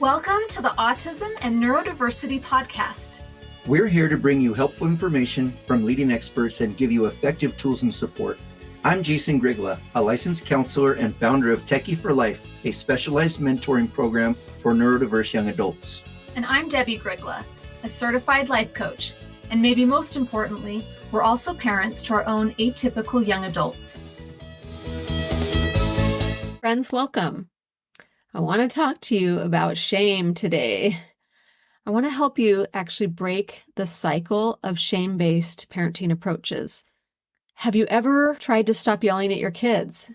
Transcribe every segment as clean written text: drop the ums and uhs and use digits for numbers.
Welcome to the Autism and Neurodiversity Podcast. We're here to bring you helpful information from leading experts and give you effective tools and support. I'm Jason Grigla, a licensed counselor and founder of Techie for Life, a specialized mentoring program for neurodiverse young adults. And I'm Debbie Grigla, a certified life coach. And maybe most importantly, we're also parents to our own atypical young adults. Friends, welcome. I want to talk to you about shame today. I want to help you actually break the cycle of shame-based parenting approaches. Have you ever tried to stop yelling at your kids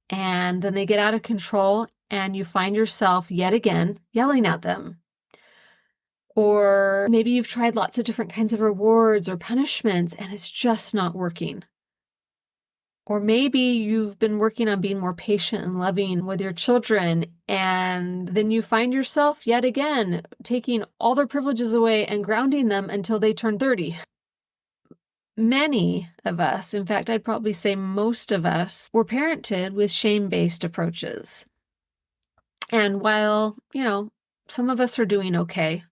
and then they get out of control and you find yourself yet again yelling at them? Or maybe you've tried lots of different kinds of rewards or punishments and it's just not working. Or maybe you've been working on being more patient and loving with your children, and then you find yourself yet again taking all their privileges away and grounding them until they turn 30. Many of us, in fact, I'd probably say most of us, were parented with shame-based approaches. And while, some of us are doing okay,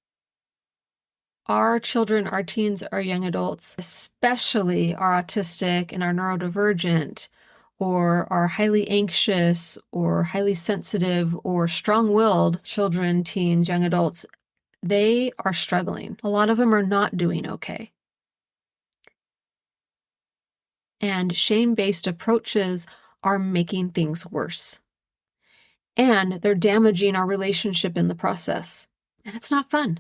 our children, our teens, our young adults, especially our autistic and our neurodivergent, or our highly anxious or highly sensitive or strong-willed children, teens, young adults, they are struggling. A lot of them are not doing okay. And shame-based approaches are making things worse. And they're damaging our relationship in the process. And it's not fun.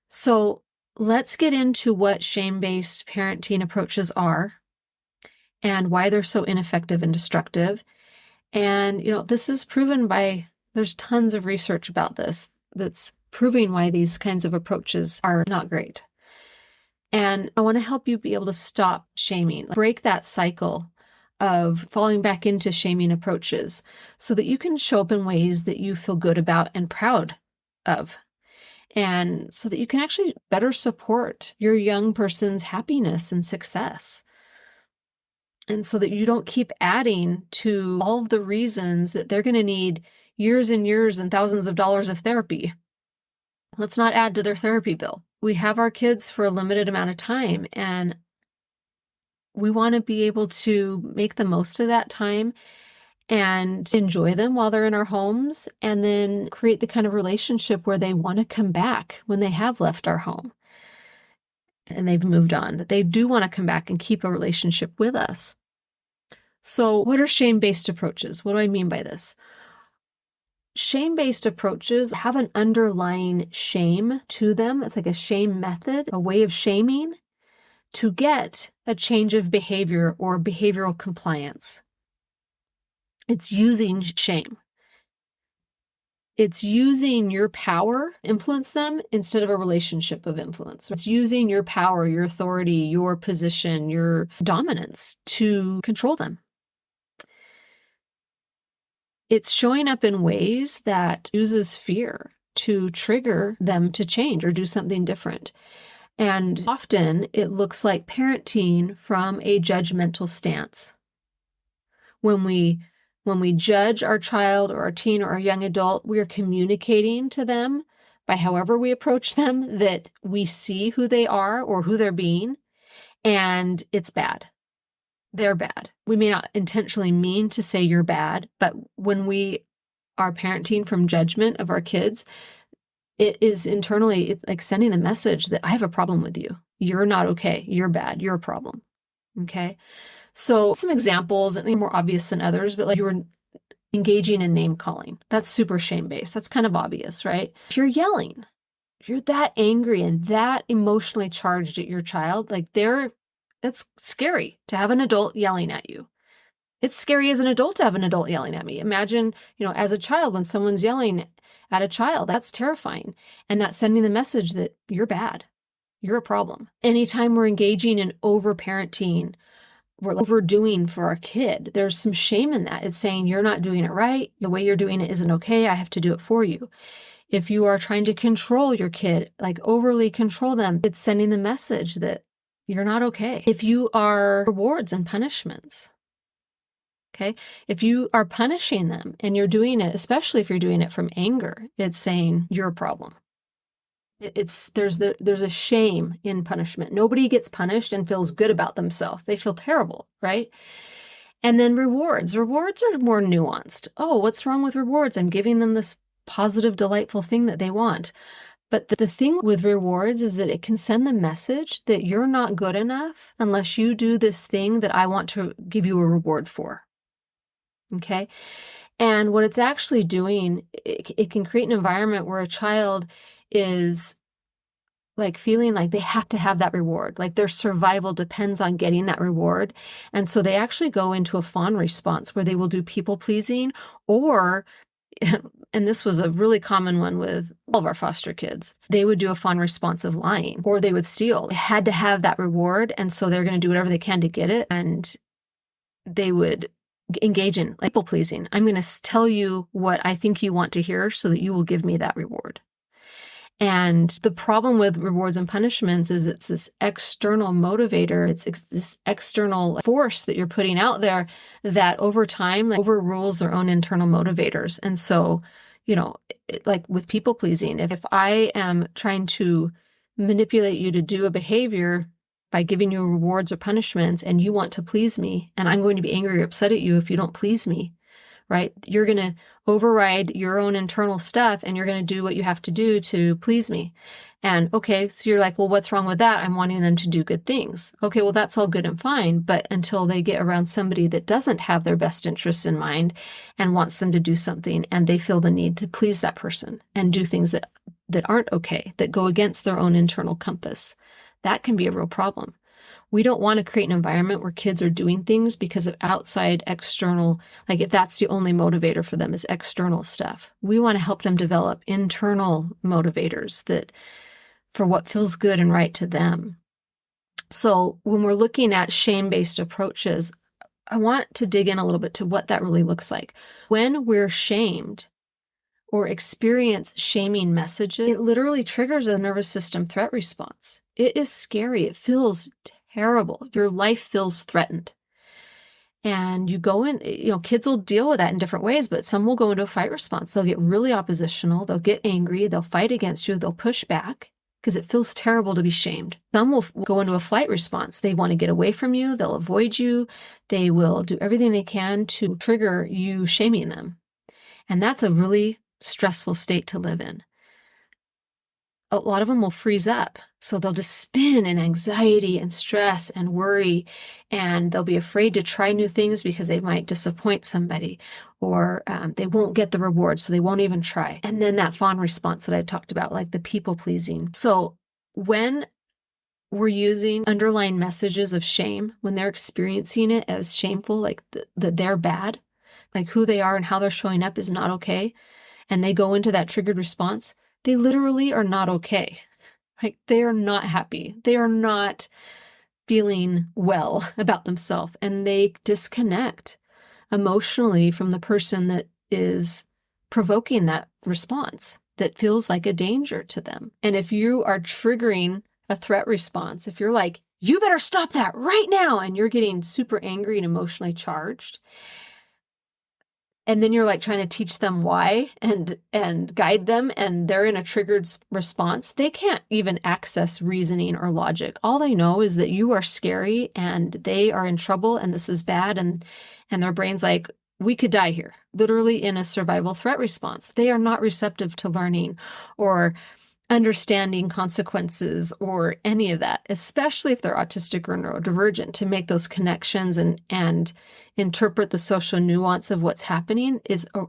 So let's get into what shame-based parenting approaches are and why they're so ineffective and destructive. And, this is proven there's tons of research about this that's proving why these kinds of approaches are not great. And I want to help you be able to stop shaming, break that cycle of falling back into shaming approaches so that you can show up in ways that you feel good about and proud of. And so that you can actually better support your young person's happiness and success. And so that you don't keep adding to all of the reasons that they're going to need years and years and thousands of dollars of therapy. Let's not add to their therapy bill. We have our kids for a limited amount of time, and we want to be able to make the most of that time and enjoy them while they're in our homes, and then create the kind of relationship where they want to come back when they have left our home and they've moved on, that they do want to come back and keep a relationship with us. So what are shame-based approaches? What do I mean by this? Shame-based approaches have an underlying shame to them. It's like a shame method, a way of shaming to get a change of behavior or behavioral compliance. It's using shame. It's using your power to influence them instead of a relationship of influence. It's using your power, your authority, your position, your dominance to control them. It's showing up in ways that uses fear to trigger them to change or do something different. And often it looks like parenting from a judgmental stance. When we judge our child or our teen or our young adult, we are communicating to them by however we approach them that we see who they are or who they're being, and it's bad. They're bad. We may not intentionally mean to say you're bad, but when we are parenting from judgment of our kids, it is internally it's like sending the message that I have a problem with you. You're not okay. You're bad. You're a problem. Okay? So some examples, and more obvious than others, but like you were engaging in name calling. That's super shame-based. That's kind of obvious, right? If you're yelling, if you're that angry and that emotionally charged at your child, it's scary to have an adult yelling at you. It's scary as an adult to have an adult yelling at me. Imagine, as a child, when someone's yelling at a child, that's terrifying. And that's sending the message that you're bad. You're a problem. Anytime we're engaging in over-parenting, we're overdoing for our kid, there's some shame in that. It's saying you're not doing it right. The way you're doing it isn't okay. I have to do it for you. If you are trying to control your kid, like overly control them, it's sending the message that you're not okay. If you are rewards and punishments, Okay. If you are punishing them and you're doing it, especially if you're doing it from anger, it's saying you're a problem. There's a shame in punishment. Nobody gets punished and feels good about themselves. They feel terrible, right? And then rewards. Rewards are more nuanced. Oh, what's wrong with rewards? I'm giving them this positive, delightful thing that they want. But the thing with rewards is that it can send the message that you're not good enough unless you do this thing that I want to give you a reward for. Okay? And what it's actually doing, it can create an environment where a child is like feeling like they have to have that reward, like their survival depends on getting that reward. And so they actually go into a fawn response where they will do people pleasing, or, and this was a really common one with all of our foster kids, they would do a fawn response of lying, or they would steal. They had to have that reward. And so they're going to do whatever they can to get it. And they would engage in like people pleasing. I'm going to tell you what I think you want to hear so that you will give me that reward. And the problem with rewards and punishments is it's this external motivator. It's this external force that you're putting out there that over time overrules their own internal motivators. And so, like with people pleasing, if I am trying to manipulate you to do a behavior by giving you rewards or punishments and you want to please me, and I'm going to be angry or upset at you if you don't please me, right? You're going to override your own internal stuff and you're going to do what you have to do to please me. And okay, so you're like, well, what's wrong with that? I'm wanting them to do good things. Okay, well, that's all good and fine. But until they get around somebody that doesn't have their best interests in mind and wants them to do something, and they feel the need to please that person and do things that aren't okay, that go against their own internal compass, that can be a real problem. We don't want to create an environment where kids are doing things because of outside, external, like if that's the only motivator for them is external stuff. We want to help them develop internal motivators that for what feels good and right to them. So when we're looking at shame-based approaches, I want to dig in a little bit to what that really looks like. When we're shamed or experience shaming messages, it literally triggers a nervous system threat response. It is scary. It feels terrible. Your life feels threatened. And you go in, kids will deal with that in different ways, but some will go into a fight response. They'll get really oppositional. They'll get angry. They'll fight against you. They'll push back because it feels terrible to be shamed. Some will go into a flight response. They want to get away from you. They'll avoid you. They will do everything they can to trigger you shaming them. And that's a really stressful state to live in. A lot of them will freeze up. So they'll just spin in anxiety and stress and worry, and they'll be afraid to try new things because they might disappoint somebody, or they won't get the reward, so they won't even try. And then that fawn response that I talked about, like the people pleasing. So when we're using underlying messages of shame, when they're experiencing it as shameful, like that they're bad, like who they are and how they're showing up is not okay, and they go into that triggered response, they literally are not okay. Like they are not happy. They are not feeling well about themselves, and they disconnect emotionally from the person that is provoking that response that feels like a danger to them. And if you are triggering a threat response, if you're like, you better stop that right now, and you're getting super angry and emotionally charged, and then you're like trying to teach them why and guide them, and they're in a triggered response, they can't even access reasoning or logic. All they know is that you are scary and they are in trouble and this is bad, and their brain's like, we could die here, literally in a survival threat response. They are not receptive to learning or understanding consequences or any of that, especially if they're autistic or neurodivergent, to make those connections and interpret the social nuance of what's happening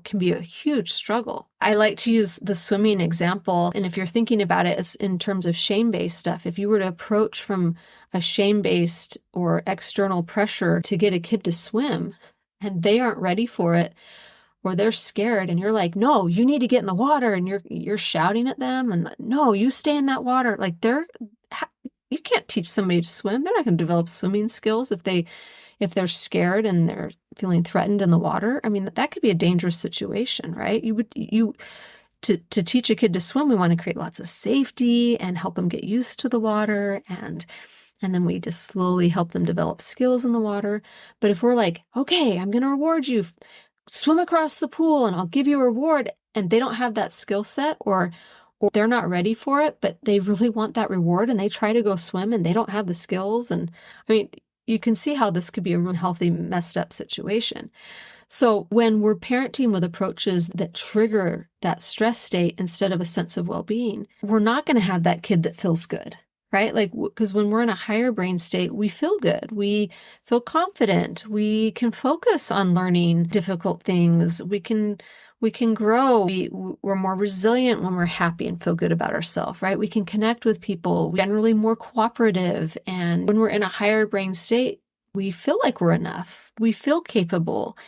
can be a huge struggle. I like to use the swimming example. And if you're thinking about it as in terms of shame-based stuff, if you were to approach from a shame-based or external pressure to get a kid to swim and they aren't ready for it, or they're scared and you're like, no, you need to get in the water, and you're shouting at them and no, you stay in that water. Like you can't teach somebody to swim. They're not going to develop swimming skills if they're scared and they're feeling threatened in the water. I mean, that could be a dangerous situation, right? To teach a kid to swim, we want to create lots of safety and help them get used to the water and And then we just slowly help them develop skills in the water. But if we're like, okay, I'm going to reward you, swim across the pool and I'll give you a reward, and they don't have that skill set, or they're not ready for it, but they really want that reward and they try to go swim and they don't have the skills. And I mean, you can see how this could be a real healthy, messed up situation. So when we're parenting with approaches that trigger that stress state instead of a sense of well-being, we're not going to have that kid that feels good, right? Like, because when we're in a higher brain state, we feel good. We feel confident. We can focus on learning difficult things. We can grow. We're more resilient when we're happy and feel good about ourselves, right? We can connect with people, generally more cooperative. And when we're in a higher brain state, we feel like we're enough. We feel capable.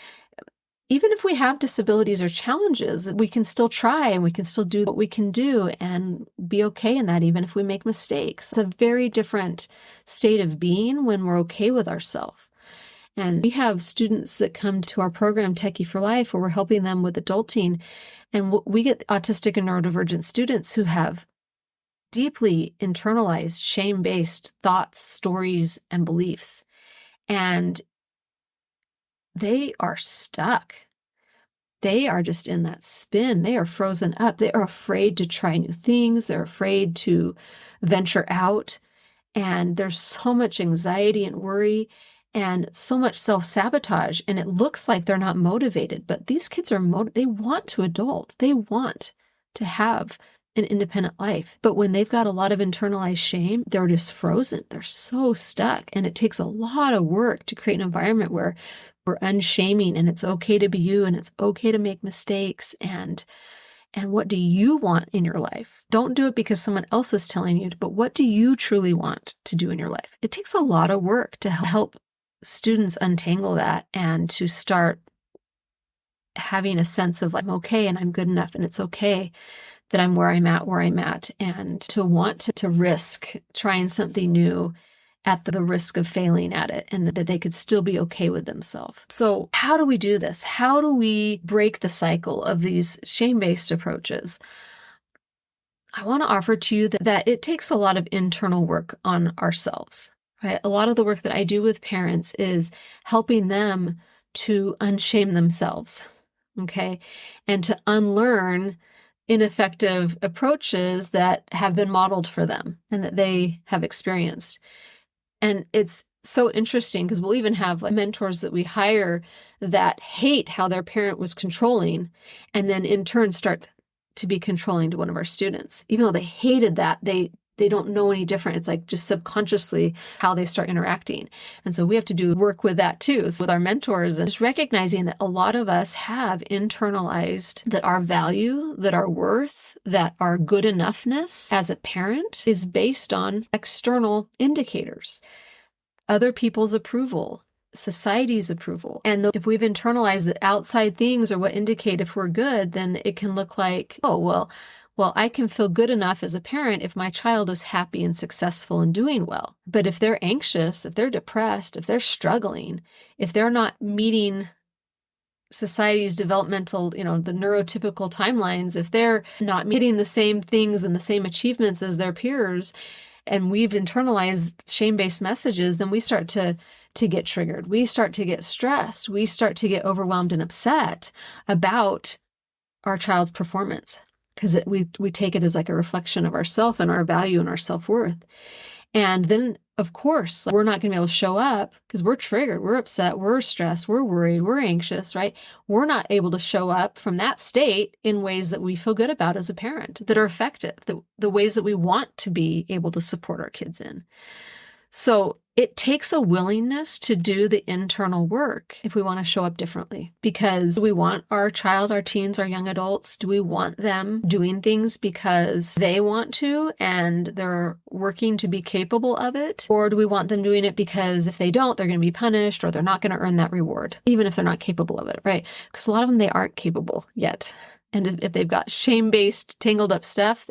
Even if we have disabilities or challenges, we can still try and we can still do what we can do and be okay in that, even if we make mistakes. It's a very different state of being when we're okay with ourselves. And we have students that come to our program, Techie for Life, where we're helping them with adulting. And we get autistic and neurodivergent students who have deeply internalized shame-based thoughts, stories, and beliefs. And they are stuck. They are just in that spin. They are frozen up. They are afraid to try new things. They're afraid to venture out. And there's so much anxiety and worry and so much self-sabotage. And it looks like they're not motivated, but these kids are they want to adult. They want to have an independent life. But when they've got a lot of internalized shame, they're just frozen. They're so stuck. And it takes a lot of work to create an environment where we're unshaming and it's okay to be you and it's okay to make mistakes. And what do you want in your life? Don't do it because someone else is telling you, but what do you truly want to do in your life? It takes a lot of work to help students untangle that and to start having a sense of, I'm okay and I'm good enough and it's okay that I'm where I'm at, and to want to risk trying something new at the risk of failing at it, and that they could still be okay with themselves. So how do we do this? How do we break the cycle of these shame-based approaches? I want to offer to you that it takes a lot of internal work on ourselves, right? A lot of the work that I do with parents is helping them to unshame themselves, okay? And to unlearn ineffective approaches that have been modeled for them and that they have experienced. And it's so interesting because we'll even have mentors that we hire that hate how their parent was controlling and then in turn start to be controlling to one of our students. Even though they hated that, they don't know any different. It's like just subconsciously how they start interacting. And so we have to do work with that too, so with our mentors, and just recognizing that a lot of us have internalized that our value, that our worth, that our good enoughness as a parent is based on external indicators, other people's approval, society's approval. And if we've internalized that outside things are what indicate if we're good, then it can look like, oh, well, I can feel good enough as a parent if my child is happy and successful and doing well. But if they're anxious, if they're depressed, if they're struggling, if they're not meeting society's developmental, the neurotypical timelines, if they're not meeting the same things and the same achievements as their peers, and we've internalized shame-based messages, then we start to get triggered. We start to get stressed. We start to get overwhelmed and upset about our child's performance, because we take it as like a reflection of ourself and our value and our self-worth. And then, of course, we're not going to be able to show up because we're triggered, we're upset, we're stressed, we're worried, we're anxious, right? We're not able to show up from that state in ways that we feel good about as a parent, that are effective, the ways that we want to be able to support our kids in. So it takes a willingness to do the internal work if we want to show up differently, because we want our child, our teens, our young adults, do we want them doing things because they want to and they're working to be capable of it? Or do we want them doing it because if they don't, they're going to be punished or they're not going to earn that reward, even if they're not capable of it, right? Because a lot of them, they aren't capable yet. And if they've got shame-based, tangled up stuff,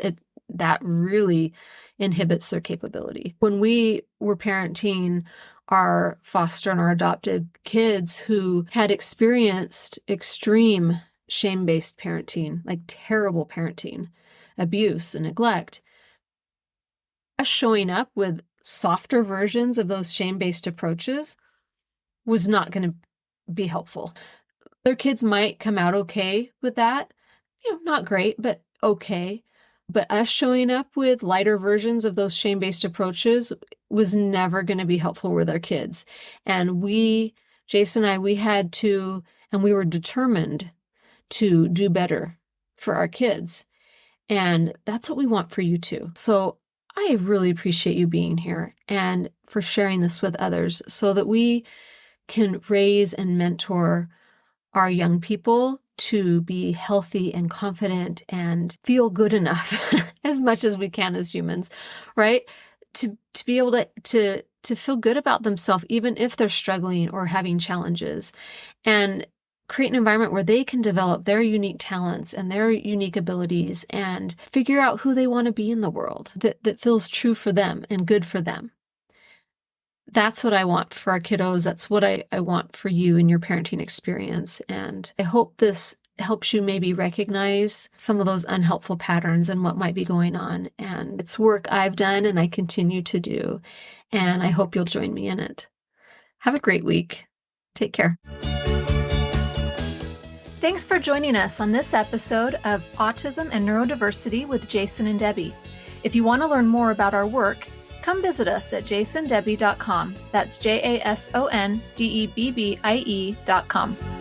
that really inhibits their capability. When we were parenting our foster and our adopted kids who had experienced extreme shame-based parenting, like terrible parenting, abuse and neglect, us showing up with softer versions of those shame-based approaches was not going to be helpful. Their kids might come out okay with that. Not great, but okay. But us showing up with lighter versions of those shame-based approaches was never going to be helpful with our kids. And Jason and I, we had to, and we were determined to do better for our kids. And that's what we want for you too. So I really appreciate you being here and for sharing this with others so that we can raise and mentor our young people to be healthy and confident and feel good enough as much as we can as humans, right? To be able to feel good about themselves, even if they're struggling or having challenges, and create an environment where they can develop their unique talents and their unique abilities and figure out who they want to be in the world that feels true for them and good for them. That's what I want for our kiddos. That's what I want for you in your parenting experience. And I hope this helps you maybe recognize some of those unhelpful patterns and what might be going on. And it's work I've done and I continue to do. And I hope you'll join me in it. Have a great week. Take care. Thanks for joining us on this episode of Autism and Neurodiversity with Jason and Debbie. If you want to learn more about our work, come visit us at jasondebbie.com. That's JASONDEBBIE.com.